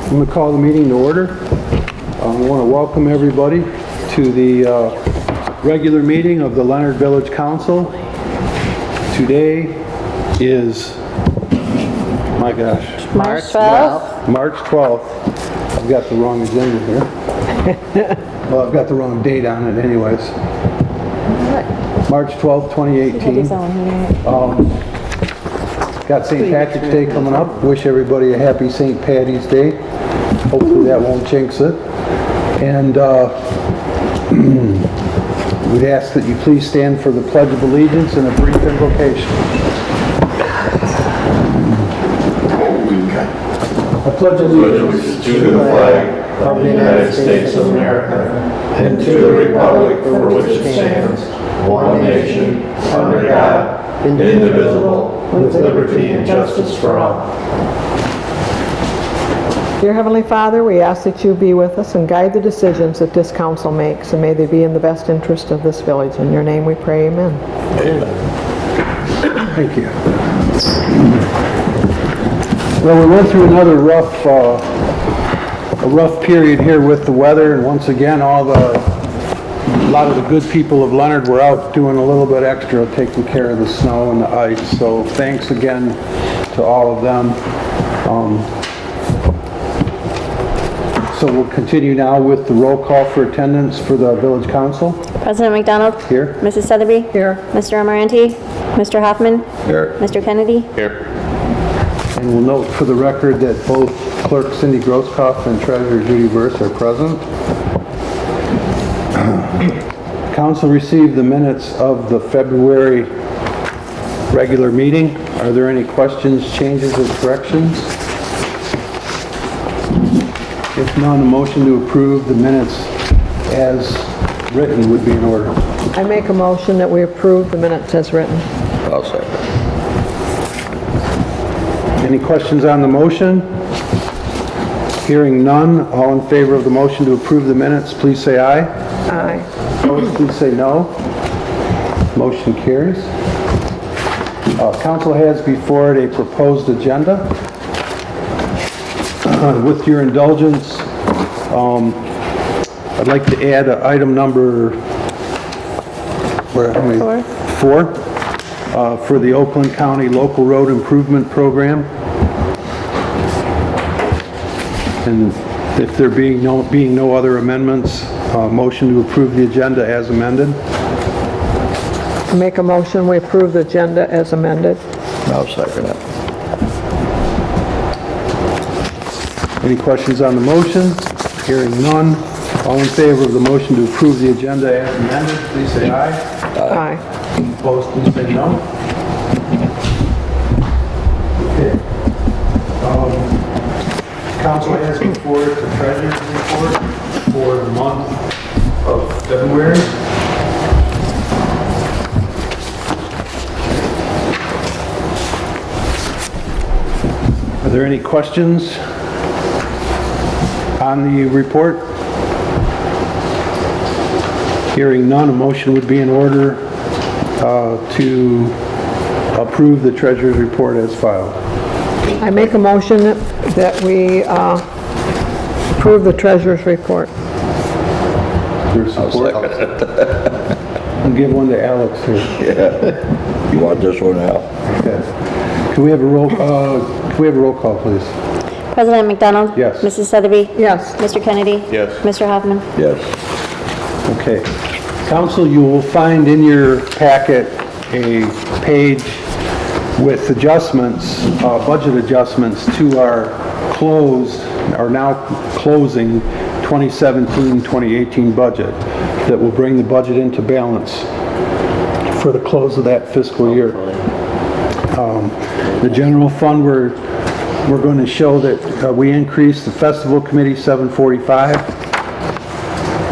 I'm going to call the meeting to order. I want to welcome everybody to the regular meeting of the Leonard Village Council. Today is, my gosh, March 12th. March 12th. I've got the wrong agenda here. Well, I've got the wrong date on it anyways. March 12th, 2018. Got St. Patrick's Day coming up. Wish everybody a happy St. Patty's Day. Hopefully that won't jinx it. And we'd ask that you please stand for the Pledge of Allegiance and a brief invocation. I pledge allegiance to the flag of the United States of America and to the republic for which it stands, one nation, under God, indivisible, with liberty and justice for all. Dear Heavenly Father, we ask that you be with us and guide the decisions that this council makes, and may they be in the best interest of this village. In your name we pray, amen. Amen. Thank you. Well, we went through another a rough period here with the weather, and once again, a lot of the good people of Leonard were out doing a little bit extra, taking care of the snow and the ice. So thanks again to all of them. So we'll continue now with the roll call for attendance for the village council. President McDonald? Here. Mrs. Sotheby? Here. Mr. Amaranti? Mr. Hoffman? Here. Mr. Kennedy? Here. And we'll note for the record that both Clerk Cindy Grosskopf and Treasurer Judy Verse are present. Council received the minutes of the February regular meeting. Are there any questions, changes, or corrections? If none, a motion to approve the minutes as written would be in order. I make a motion that we approve the minutes as written. I'll second. Any questions on the motion? Hearing none, all in favor of the motion to approve the minutes, please say aye. Aye. Opposed, please say no. Motion carries. Council has before it a proposed agenda. With your indulgence, I'd like to add item number four for the Oakland County Local Road Improvement Program. And if there being no other amendments, motion to approve the agenda as amended. I make a motion we approve the agenda as amended. I'll second it. Any questions on the motion? Hearing none. All in favor of the motion to approve the agenda as amended, please say aye. Aye. Opposed, please say no. Okay. Council has before it the treasurer's report for the month of February. Are there any questions on the report? Hearing none, a motion would be in order to approve the treasurer's report as filed. I make a motion that we approve the treasurer's report. Your support? I'll give one to Alex here. Yeah. You want this one out? Okay. Can we have a roll call, please? President McDonald? Yes. Mrs. Sotheby? Yes. Mr. Kennedy? Yes. Mr. Hoffman? Yes. Okay. Council, you will find in your packet a page with adjustments, budget adjustments to our now closing 2017-2018 budget that will bring the budget into balance for the close of that fiscal year. The general fund, we're going to show that we increased the festival committee $745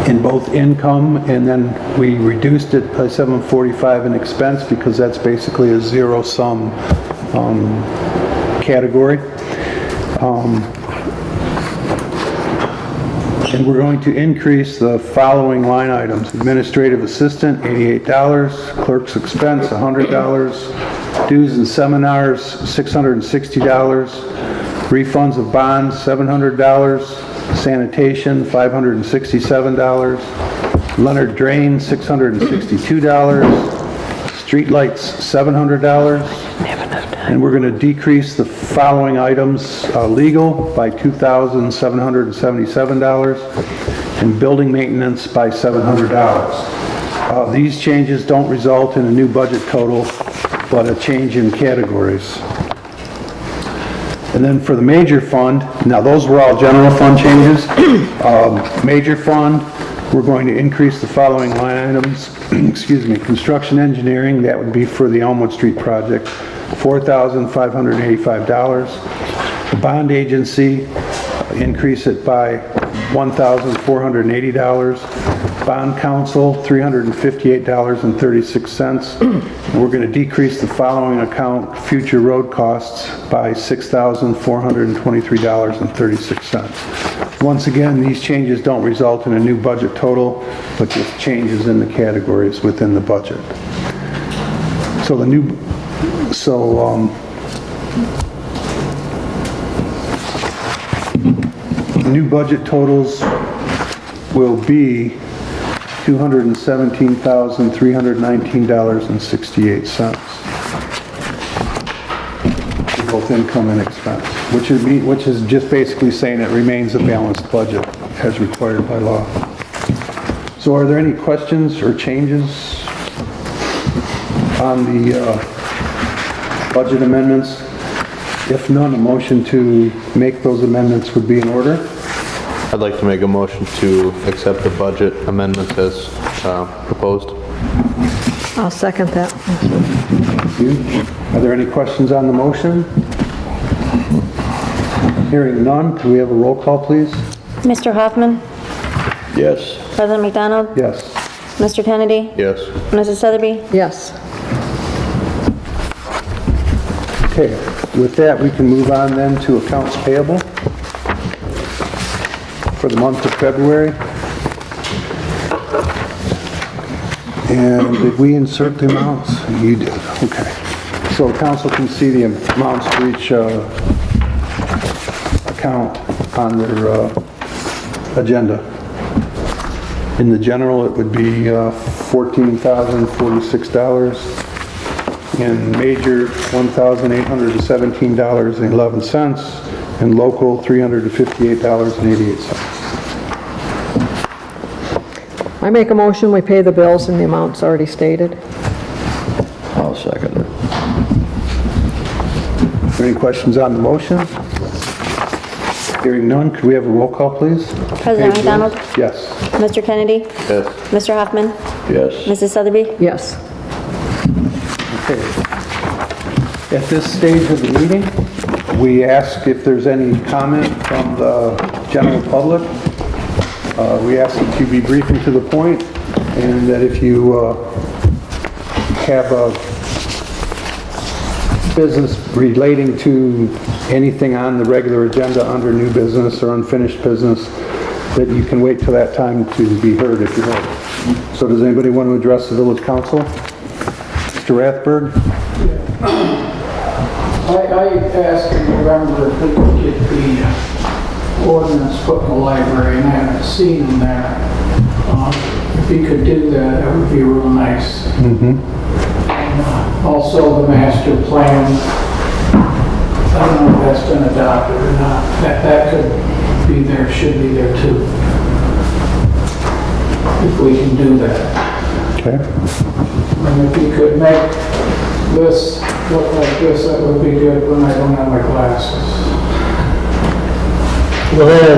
in both income, and then we reduced it by $745 in expense because that's basically a zero-sum category. And we're going to increase the following line items. Administrative assistant, $88. Clerk's expense, $100. Dues and seminars, $660. Refunds of bonds, $700. Sanitation, $567. Leonard Drain, $662. Streetlights, $700. And we're going to decrease the following items, legal by $2,777 and building maintenance by $700. These changes don't result in a new budget total, but a change in categories. And then for the major fund, now those were all general fund changes. Major fund, we're going to increase the following line items. Excuse me, construction engineering, that would be for the Elmwood Street project, $4,585. The bond agency, increase it by $1,480. Bond counsel, $358.36. We're going to decrease the following account, future road costs, by $6,423.36. Once again, these changes don't result in a new budget total, but just changes in the categories within the budget. So the new budget totals will be $217,319.68 for both income and expense, which is just basically saying it remains a balanced budget as required by law. So are there any questions or changes on the budget amendments? If none, a motion to make those amendments would be in order. I'd like to make a motion to accept the budget amendments as proposed. I'll second that. Thank you. Are there any questions on the motion? Hearing none, can we have a roll call, please? Mr. Hoffman? Yes. President McDonald? Yes. Mr. Kennedy? Yes. Mrs. Sotheby? Yes. Okay, with that, we can move on then to accounts payable for the month of February. And did we insert the amounts? You did, okay. So council can see the amounts for each account on their agenda. In the general, it would be $14,046. In major, $1,817.11. And local, $358.88. I make a motion, we pay the bills in the amounts already stated. I'll second it. Are there any questions on the motion? Hearing none, could we have a roll call, please? President McDonald? Yes. Mr. Kennedy? Yes. Mr. Hoffman? Yes. Mrs. Sotheby? Yes. Okay. At this stage of the meeting, we ask if there's any comment from the general public. We ask that you be brief and to the point, and that if you have a business relating to anything on the regular agenda under new business or unfinished business, that you can wait till that time to be heard if you like. So does anybody want to address the village council? Mr. Rathberg? I asked in November if we could get the ordinance put in the library, and I haven't seen them there. If you could do that, that would be real nice. And, also the master plan, I don't know if that's been adopted or not. That could be there, should be there too. If we can do that. Okay. And if you could make this look like this, that would be good when I don't have my glasses. Okay,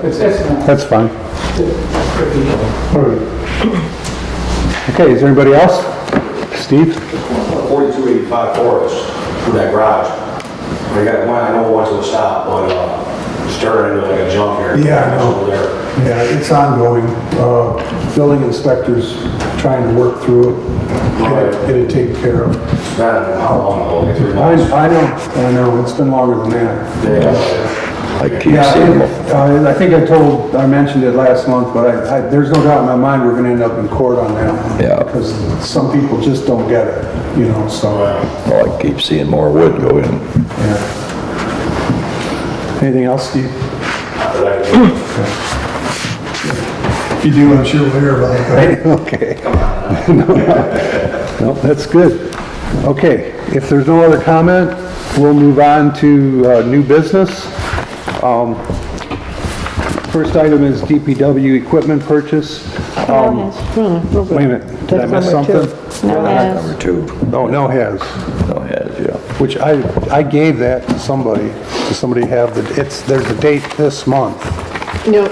It's not. that's fine. It's Okay, is there anybody else? Steve? 4285 Forest, through that garage. We got one, I know once it'll stop, but it's turning into like a junkyard. Yeah, I know. Over there. Yeah, it's ongoing. Building inspectors trying to work through it, get it taken care of. It's been, how long ago, like 3 months? I know, it's been longer than that. Yeah. I keep Yeah, seeing them. I think I mentioned it last month, but there's no doubt in my mind we're gonna end up in court on that one. Yeah. Because some people just don't get it, you know, so, Well, I keep seeing more wood go in. yeah. Anything else, Steve? If you do, I'm sure we'll hear about it. Right? Okay. No, that's good. Okay, if there's no other comment, we'll move on to new business. First item is DPW equipment purchase. No has. Wait a minute, did I miss That's number something? No has. Number 2. No has. No has, yeah. Which I gave that to somebody. Does somebody have there's a date this month. No,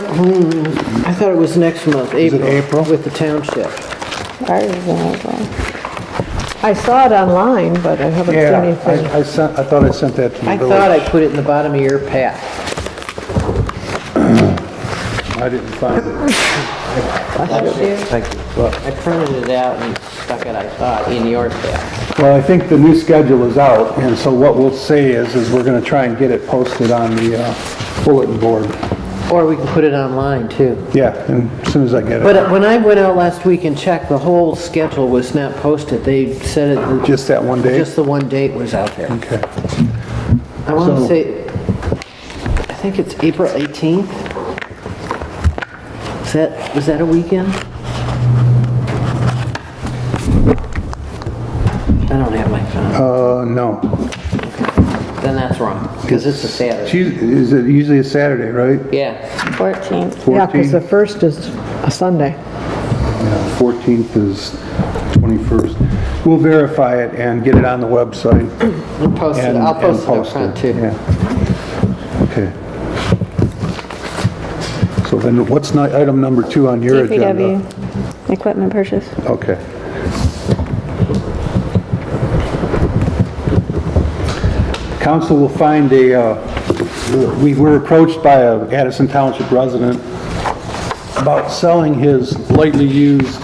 I thought it was next month, it April. April? With the township. Ours is in April. I saw it online, but I haven't seen Yeah, anything. I thought I sent that to the I village. thought I put it in the bottom of your pack. I didn't find it. Thank you. I printed it out and stuck it, I thought, in your pack. Well, I think the new schedule is out, and so what we'll say is we're gonna try and get it posted on the bulletin board. Or we can put it online, too. Yeah, and as soon as I get it. But when I went out last week and checked, the whole schedule was not posted. They said it, Just that one day? just the one date was out there. Okay. I want So- to say, I think it's April 18th. Was that a weekend? I don't have my phone. No. Then that's wrong, because it's a Saturday. Is it usually a Saturday, right? Yeah. 14th. Yeah, because the 14th? 1st is a Sunday. Yeah, 14th is 21st. We'll verify it and get it on the website. I'll post it, and- I'll and post it up front, too. Yeah. Okay. So then what's item number 2 on your agenda? DPW equipment purchase. Okay. Council will find we were approached by a Addison Township resident about selling his lightly used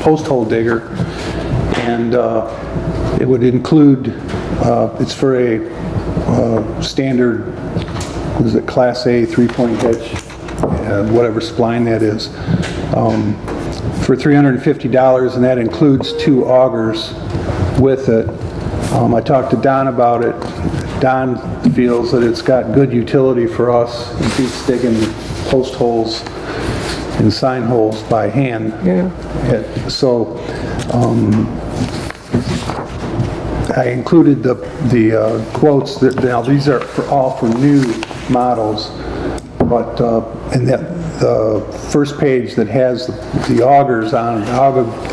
post hole digger, and it would include, it's for a standard, is it Class A 3-point hitch, whatever spline that is, for $350, and that includes 2 augers with it. I talked to Don about it. Don feels that it's got good utility for us. It beats digging post holes and sign holes by hand. Yeah. So I included the quotes that, now these are all for new models, but and that the first page that has the augers on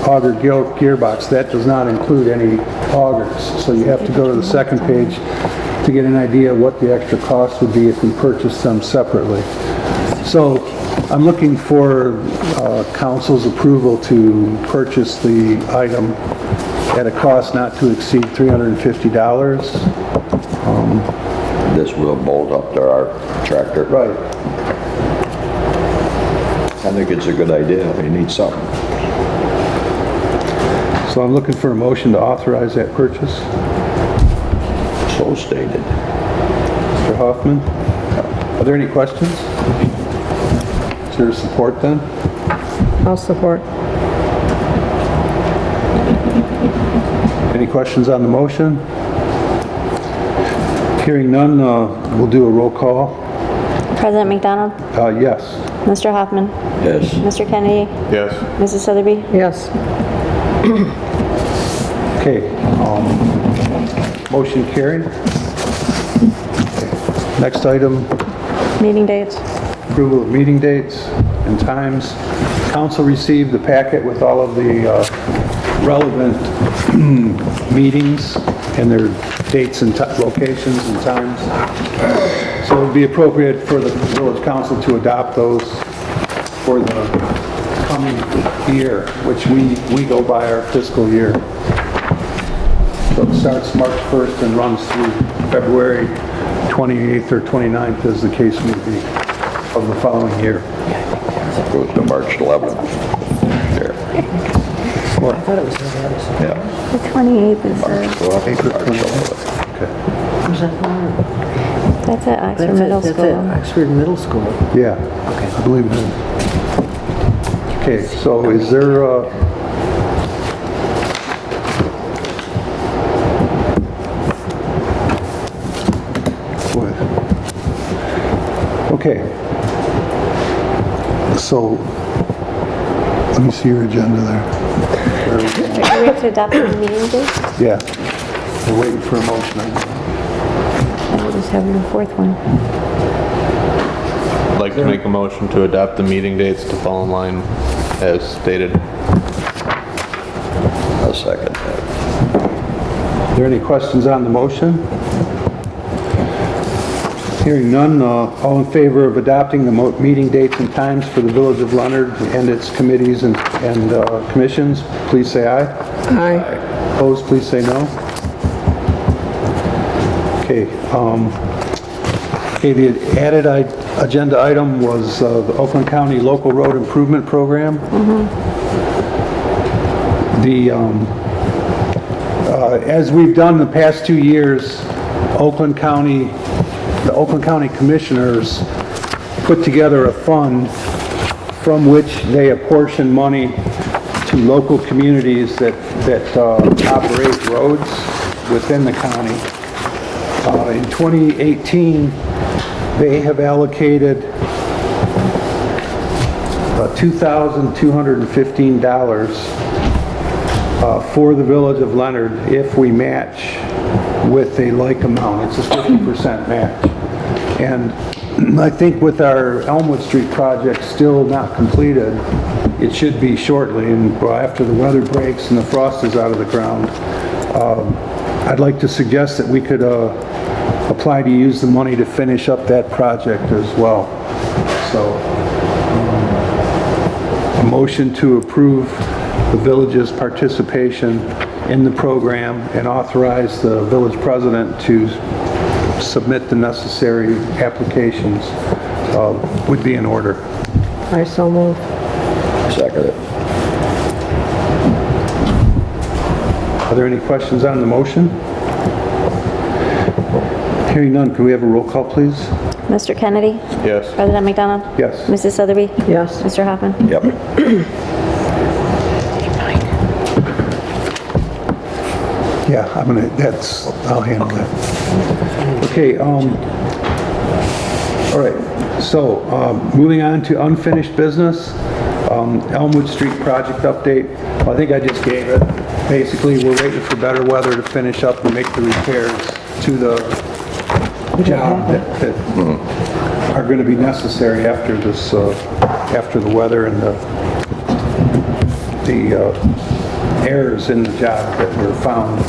auger gearbox, that does not include any augers. So you have to go to the second page to get an idea of what the extra cost would be if we purchased them separately. So I'm looking for council's approval to purchase the item at a cost not to exceed $350. This will bolt up to our tractor. Right. I think it's a good idea. We need something. So I'm looking for a motion to authorize that purchase. So stated. Mr. Hoffman? Are there any questions? Is there support then? I'll support. Any questions on the motion? Hearing none, we'll do a roll call. President McDonald? Yes. Mr. Hoffman? Yes. Mr. Kennedy? Yes. Mrs. Sotheby? Yes. Okay. Motion carried. Okay. Next item, Meeting dates. approval of meeting dates and times. Council received the packet with all of the relevant meetings and their dates and locations and times. So it would be appropriate for the village council to adopt those for the coming year, which we go by our fiscal year. So it starts March 1st and runs through February 28th or 29th, as the case may be, of the following year. Goes to March 11th. There. I thought it was Nevada. Yeah. The 28th is, April March 11th. Okay. Where's that from? that's at Oxford Middle That's School. at Oxford Middle School. Yeah, I believe it is. Okay, so is there what? Okay. So, let me see your agenda there. Do we have to adopt the meeting dates? Yeah, we're waiting for a motion. We'll just have the fourth one. I'd like to make a motion to adopt the meeting dates to fall in line as stated. I'll second that. Are there any questions on the motion? Hearing none, all in favor of adopting the meeting dates and times for the Village of Leonard and its committees and commissions, please say aye. Aye. Opposed, please say no. Okay, okay, the added agenda item was the Oakland County Local Road Improvement Program. The, as we've done the past 2 years, the Oakland County Commissioners put together a fund from which they apportion money to local communities that operate roads within the county. In 2018, they have allocated $2,215 for the Village of Leonard if we match with a like amount. It's a 50% match. And I think with our Elmwood Street project still not completed, it should be shortly, and after the weather breaks and the frost is out of the ground, I'd like to suggest that we could apply to use the money to finish up that project as well. So, a motion to approve the village's participation in the program and authorize the village president to submit the necessary applications would be in order. I so move. Second it. Are there any questions on the motion? Hearing none, can we have a roll call, please? Mr. Kennedy? Yes. President McDonald? Yes. Mrs. Sotheby? Yes. Mr. Hoffman? Yep. Yeah, I'll handle that. Okay, all right, so, moving on to unfinished business, Elmwood Street project update. Well, I think I just gave it. Basically, we're waiting for better weather to finish up and make the repairs to the job that are going to be necessary after this, after the weather and the errors in the job that were found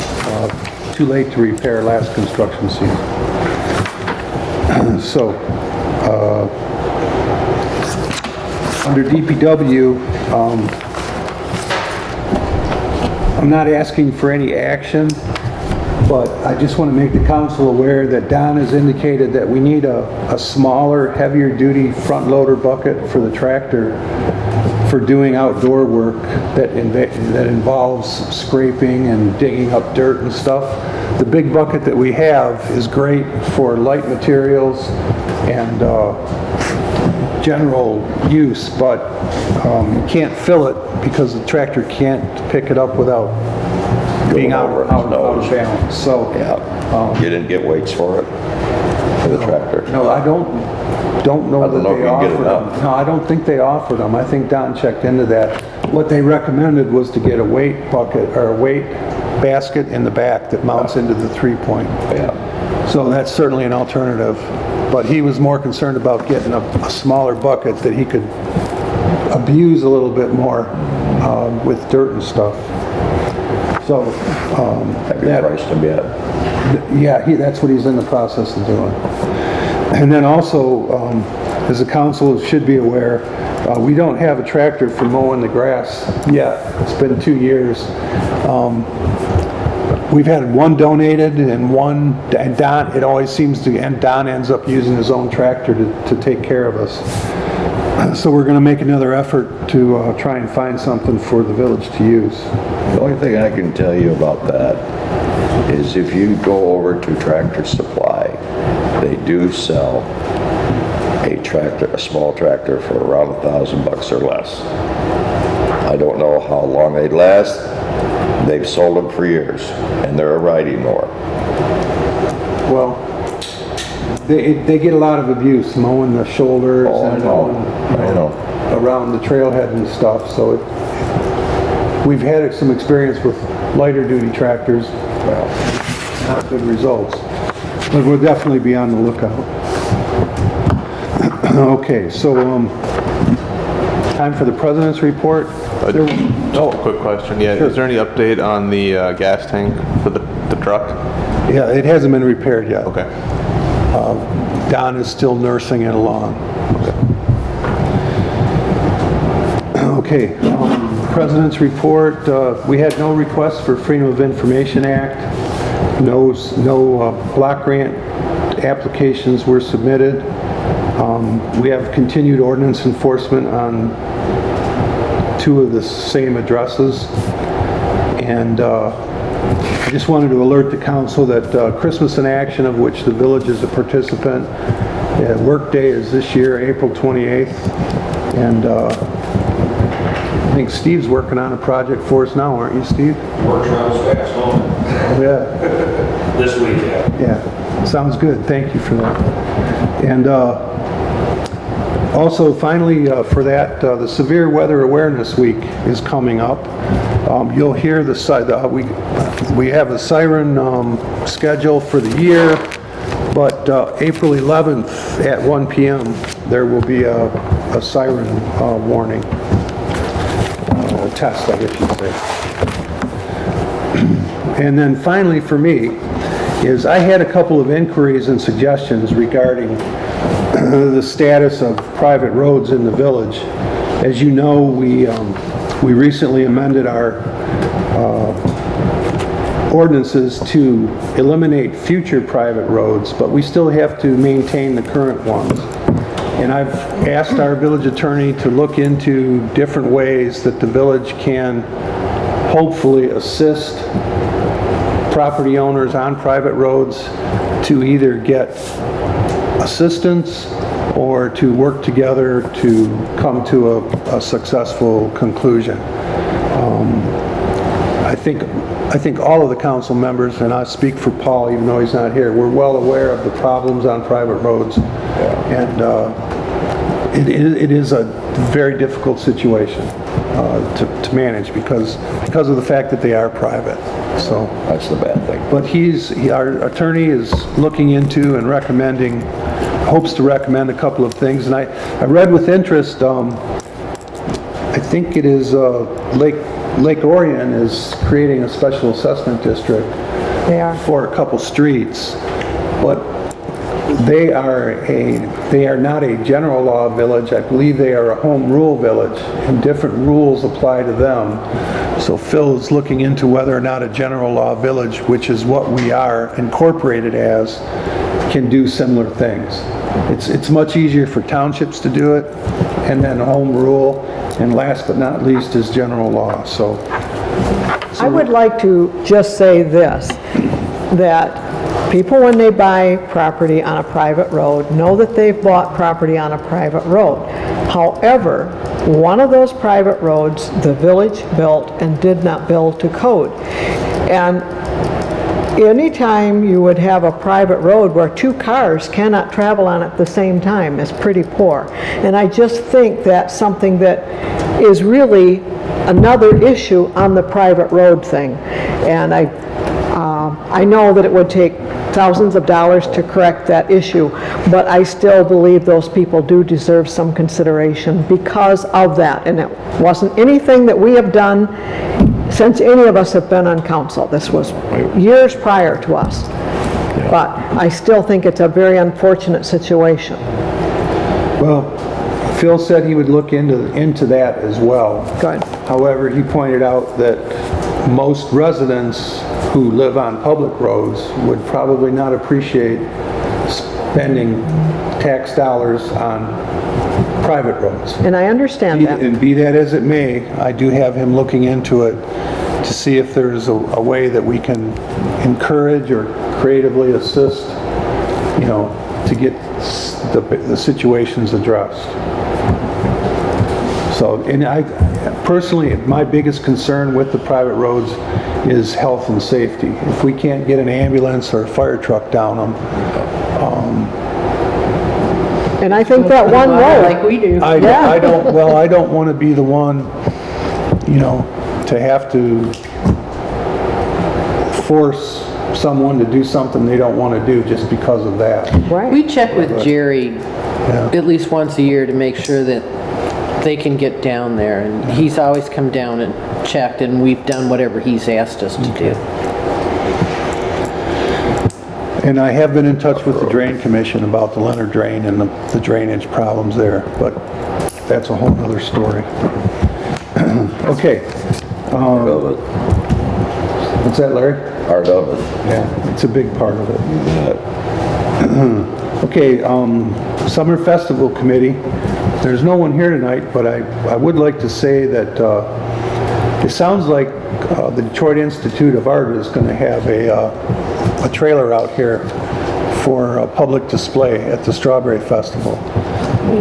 too late to repair last construction season. So, under DPW, I'm not asking for any action, but I just want to make the council aware that Don has indicated that we need a smaller, heavier duty front loader bucket for the tractor for doing outdoor work that involves scraping and digging up dirt and stuff. The big bucket that we have is great for light materials and general use, but you can't fill it because the tractor can't pick it up without being out of balance. So, Yeah. You didn't get weights for it? For the tractor? no, I don't know that I don't know if they you can get offered enough. them. No, I don't think they offered them. I think Don checked into that. What they recommended was to get a weight bucket or a weight basket in the back that mounts into the 3-point. Yeah. So that's certainly an alternative. But he was more concerned about getting a smaller bucket that he could abuse a little bit more with dirt and stuff. So, Have you priced them yet? yeah, that's what he's in the process of doing. And then also, as the council should be aware, we don't have a tractor for mowing the grass yet. It's been 2 years. We've had one donated and Don, it always seems to, and Don ends up using his own tractor to take care of us. So we're going to make another effort to try and find something for the village to use. The only thing I can tell you about that is if you go over to Tractor Supply, they do sell a small tractor for around $1,000 or less. I don't know how long they'd last. They've sold them for years, and they're a riding mower. Well, They get a lot of abuse, mowing the shoulders Oh, I and know. mowing, I know. around the trailhead and stuff, so we've had some experience with lighter duty tractors, not good results, but we'll definitely be on the lookout. Okay, so, time for the president's report. Just a quick question, yeah, is there any update on the gas tank for the truck? Yeah, it hasn't been repaired yet. Okay. Don is still nursing it along. Okay, President's report, we had no requests for Freedom of Information Act, no block grant applications were submitted. We have continued ordinance enforcement on 2 of the same addresses, and I just wanted to alert the council that Christmas in Action, of which the village is a participant, work day is this year, April 28th, and I think Steve's working on a project for us now, aren't you, Steve? Working on this fast moment. Yeah. This week, yeah. Yeah, sounds good. Thank you for that. And also, finally, for that, the Severe Weather Awareness Week is coming up. You'll hear we have a siren schedule for the year, but April 11th at 1 p.m. there will be a siren warning. Test, I guess you'd say. And then finally for me is I had a couple of inquiries and suggestions regarding the status of private roads in the village. As you know, we recently amended our ordinances to eliminate future private roads, but we still have to maintain the current ones. And I've asked our village attorney to look into different ways that the village can hopefully assist property owners on private roads to either get assistance or to work together to come to a successful conclusion. I think all of the council members, and I speak for Paul even though he's not here, we're well aware of the problems on private roads. And it is a very difficult situation to manage because of the fact that they are private. So That's the bad thing. but our attorney is looking into and hopes to recommend a couple of things. And I read with interest, I think it is Lake Orion is creating a special assessment district for a couple streets, but they are not a general law village. I believe they are a home rule village, and different rules apply to them. So Phil is looking into whether or not a general law village, which is what we are incorporated as, can do similar things. It's much easier for townships to do it, and then home rule, and last but not least is general law. So I would like to just say this, that people, when they buy property on a private road, know that they've bought property on a private road. However, one of those private roads, the village built and did not build to code. And anytime you would have a private road where 2 cars cannot travel on it at the same time is pretty poor. And I just think that's something that is really another issue on the private road thing. And I know that it would take thousands of dollars to correct that issue, but I still believe those people do deserve some consideration because of that. And it wasn't anything that we have done since any of us have been on council. This was years prior to us. But I still think it's a very unfortunate situation. well, Phil said he would look into that as well. Good. However, he pointed out that most residents who live on public roads would probably not appreciate spending tax dollars on private roads. And I understand that. And be that as it may, I do have him looking into it to see if there's a way that we can encourage or creatively assist, to get the situations addressed. So, and I personally, my biggest concern with the private roads is health and safety. If we can't get an ambulance or a fire truck down them, And I think that one Like road, we do. Yeah. I don't want to be the one, to have to force someone to do something they don't want to do just because of that. right. We check with Jerry Yeah. at least once a year to make sure that they can get down there. And he's always come down and checked, and we've done whatever he's asked us to do. And I have been in touch with the Drain Commission about the Leonard Drain and the drainage problems there, but that's a whole other story. Okay. Part of it. What's that, Larry? Part of it. Yeah, it's a big part of it. Yeah. Okay, Summer Festival Committee, there's no one here tonight, but I would like to say that it sounds like the Detroit Institute of Art is going to have a trailer out here for a public display at the Strawberry Festival.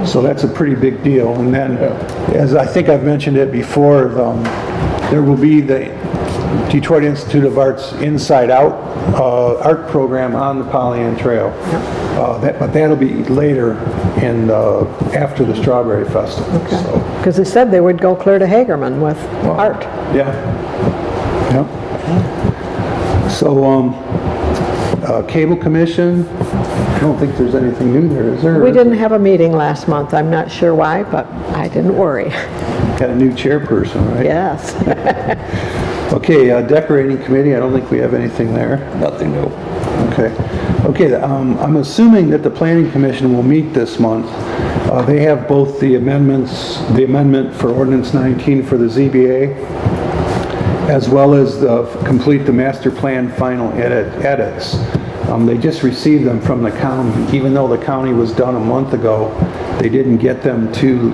So that's a pretty big deal. And then, as I think I've mentioned it before, there will be the Detroit Institute of Art's Inside Out art program on the Pollyant Trail. But that'll be later after the Strawberry Festival. So, Because they said they would go clear to Hagerman with art. yeah. Yeah. So, Cable Commission, I don't think there's anything new there, is there? We didn't have a meeting last month. I'm not sure why, but I didn't worry. Got a new chairperson, right? Yes. Okay, Decorating Committee, I don't think we have anything there. Nothing new. Okay. Okay, I'm assuming that the Planning Commission will meet this month. They have both the amendment for Ordinance 19 for the ZBA, as well as complete the master plan final edits. They just received them from the county. Even though the county was done a month ago, they didn't get them to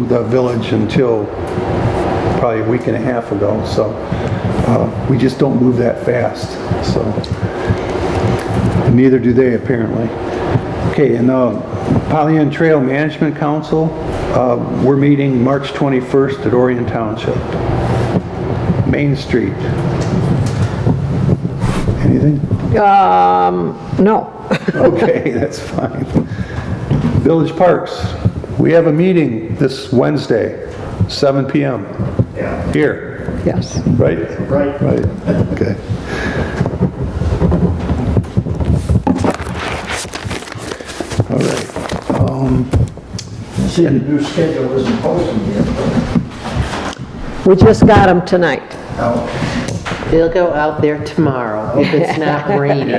the village until probably a week and a half ago. So we just don't move that fast. So and neither do they apparently. Okay, and Pollyant Trail Management Council, we're meeting March 21st at Orion Township. Main Street. Anything? No. Okay, that's fine. Village Parks, we have a meeting this Wednesday, 7 p.m. Here, Yes. right? Right. Right, okay. All right. See, the new schedule isn't posted yet. We just got them tonight. They'll go out there tomorrow if it's not raining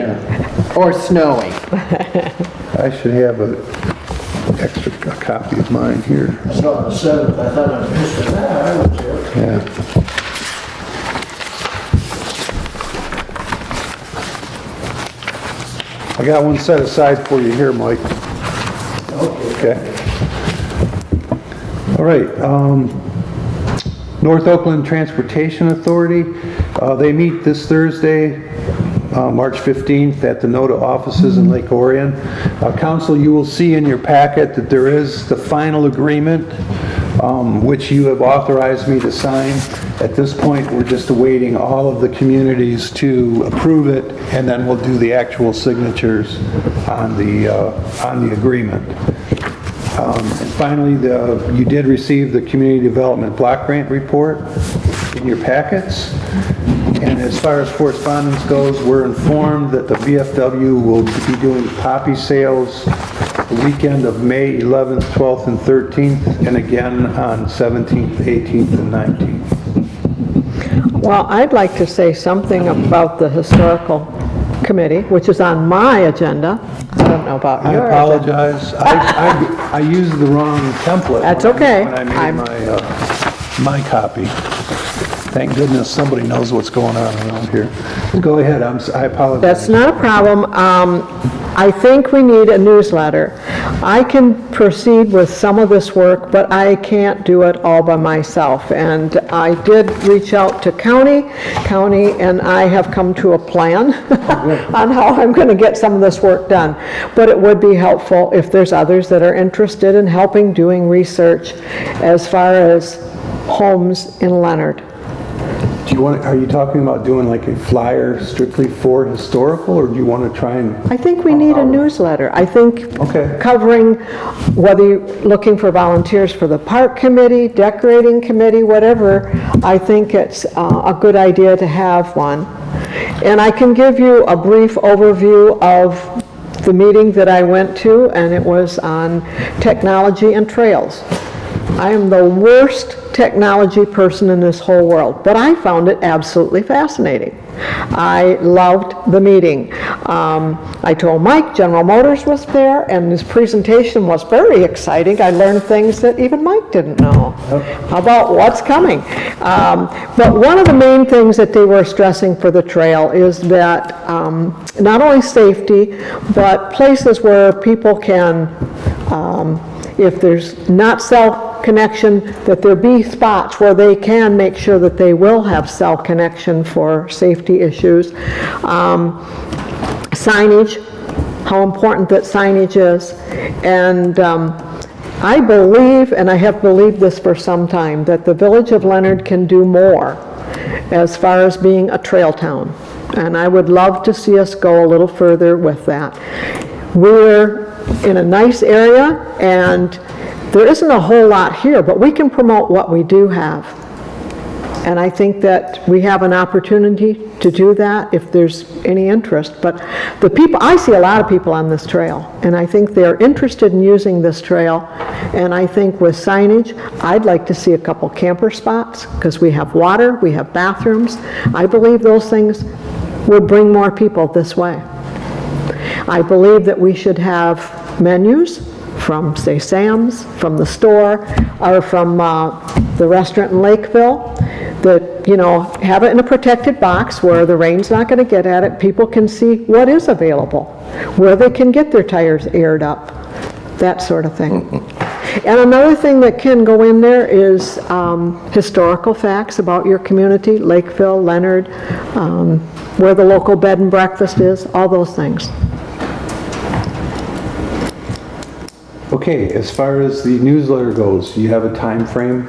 or snowing. I should have a copy of mine here. It's not the 7th, I thought I missed it. I was there. Yeah. I got one set aside for you here, Mike. Okay. All right, North Oakland Transportation Authority, they meet this Thursday, March 15th at the NODA offices in Lake Orion. Council, you will see in your packet that there is the final agreement, which you have authorized me to sign. At this point, we're just awaiting all of the communities to approve it, and then we'll do the actual signatures on the agreement. And finally, you did receive the Community Development Block Grant Report in your packets. And as far as correspondence goes, we're informed that the VFW will be doing poppy sales the weekend of May 11th, 12th, and 13th, and again on 17th, 18th, and 19th. Well, I'd like to say something about the Historical Committee, which is on my agenda. I don't know about I yours. apologize. I used the wrong template. That's when okay. When I made my copy. Thank goodness somebody knows what's going on around here. Go ahead, I apologize. That's not a problem. I think we need a newsletter. I can proceed with some of this work, but I can't do it all by myself. And I did reach out to county, and I have come to a plan on how I'm going to get some of this work done. But it would be helpful if there's others that are interested in helping doing research as far as homes in Leonard. Do you want, are you talking about doing like a flyer strictly for historical, or do you want to try and? I think we need a newsletter. I think Okay. covering whether you're looking for volunteers for the park committee, decorating committee, whatever, I think it's a good idea to have one. And I can give you a brief overview of the meeting that I went to, and it was on technology and trails. I am the worst technology person in this whole world, but I found it absolutely fascinating. I loved the meeting. I told Mike General Motors was there, and his presentation was very exciting. I learned things that even Mike didn't know about what's coming. But one of the main things that they were stressing for the trail is that not only safety, but places where people can, if there's not cell connection, that there be spots where they can make sure that they will have cell connection for safety issues. Signage, how important that signage is. And I believe, and I have believed this for some time, that the Village of Leonard can do more as far as being a trail town. And I would love to see us go a little further with that. We're in a nice area, and there isn't a whole lot here, but we can promote what we do have. And I think that we have an opportunity to do that if there's any interest. But the people, I see a lot of people on this trail, and I think they're interested in using this trail. And I think with signage, I'd like to see a couple camper spots, because we have water, we have bathrooms. I believe those things would bring more people this way. I believe that we should have menus from, say, Sam's, from the store, or from the restaurant in Lakeville, that, you know, have it in a protected box where the rain's not going to get at it. People can see what is available, where they can get their tires aired up, that sort of thing. And another thing that can go in there is historical facts about your community, Lakeville, Leonard, where the local bed and breakfast is, all those things. Okay, as far as the newsletter goes, you have a time frame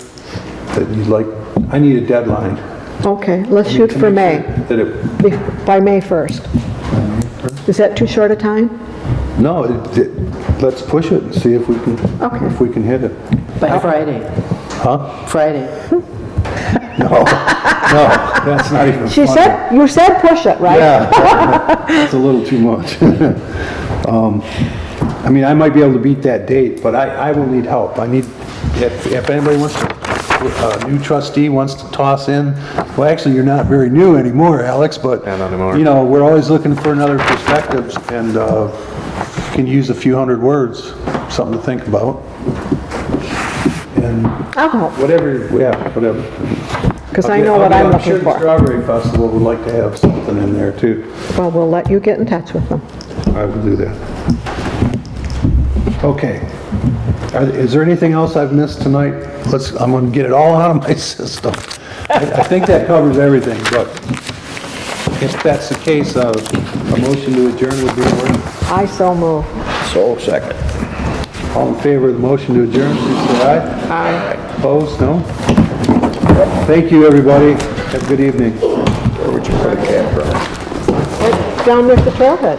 that you'd like? I need a deadline. Okay, let's shoot for May, That it, by May 1st. Is that too short a time? no, let's push it and see if we can, Okay. if we can hit it. By Friday. Huh? Friday. No, that's not even She funny. said, you said push it, right? Yeah, that's a little too much. I mean, I might be able to beat that date, but I will need help. I need, if anybody wants to, a new trustee wants to toss in, well, actually, you're not very new anymore, Alex, but, Yeah, not anymore. you know, we're always looking for another perspective, and can use a few hundred words, something to think about. And I'll help, whatever, yeah, whatever. because I know what I'm sure looking the for. Strawberry Festival would like to have something in there, too. Well, we'll let you get in touch with them. I will do that. Okay. Is there anything else I've missed tonight? I'm going to get it all out of my system. I think that covers everything, but if that's the case, a motion to adjourn would be in order. I so move. So, second. All in favor of the motion to adjourn, please say aye. Aye. Opposed? No? Thank you, everybody. Have a good evening. Where would you put a camper? Down with the trailhead.